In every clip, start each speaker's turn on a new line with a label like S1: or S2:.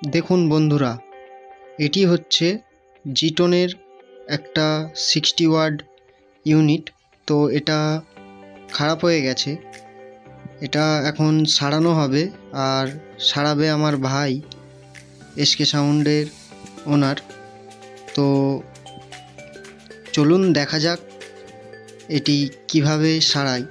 S1: দেখুন বন্ধুরা, এটি হচ্ছে জিটোনের একটা 60 ওয়াট ইউনিট। তো এটা খারাপ হয়ে গেছে, এটা এখন সারানো হবে আর সারাবে আমার ভাই, এসকে সাউন্ডের ওনার। তো চলুন দেখা যাক এটি কিভাবে সারাই।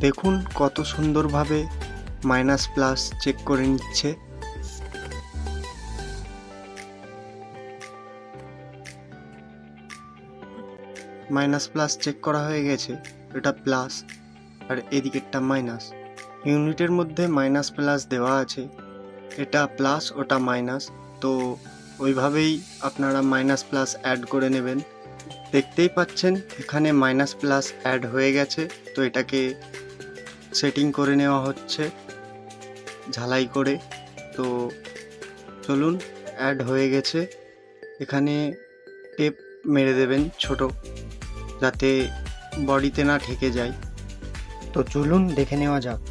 S1: দেখুন কত সুন্দরভাবে মাইনাস প্লাস চেক করে নিচ্ছে। মাইনাস প্লাস চেক করা হয়ে গেছে, এটা প্লাস আর এদিকেরটা মাইনাস। ইউনিটের মধ্যে মাইনাস প্লাস দেওয়া আছে, এটা প্লাস ওটা মাইনাস। তো ওইভাবেই আপনারা মাইনাস প্লাস অ্যাড করে নেবেন। দেখতেই পাচ্ছেন এখানে মাইনাস প্লাস অ্যাড হয়ে গেছে। তো এটাকে সেটিং করে নেওয়া হচ্ছে ঝালাই করে। তো চলুন, অ্যাড হয়ে গেছে। এখানে টেপ মেরে দেবেন ছোট, যাতে বডিতে না ঠেকে যায়। তো চলুন দেখে নেওয়া যাক।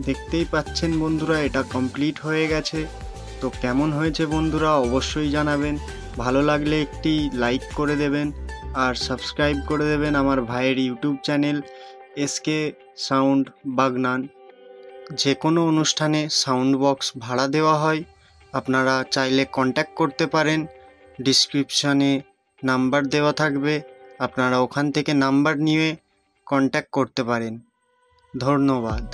S1: দেখতেই পাচ্ছেন বন্ধুরা, এটা কমপ্লিট হয়ে গেছে। তো কেমন হয়েছে বন্ধুরা অবশ্যই জানাবেন। ভালো লাগলে একটি লাইক করে দেবেন আর সাবস্ক্রাইব করে দেবেন আমার ভাইয়ের YouTube channel SK sound Bagnan. যে কোনো অনুষ্ঠানে সাউন্ড বক্স ভাড়া দেওয়া হয়, আপনারা চাইলে কন্ট্যাক্ট করতে পারেন। ডিসক্রিপশানে নাম্বার দেওয়া থাকবে, আপনারা ওখান থেকে নাম্বার নিয়ে কন্ট্যাক্ট করতে পারেন। ধন্যবাদ।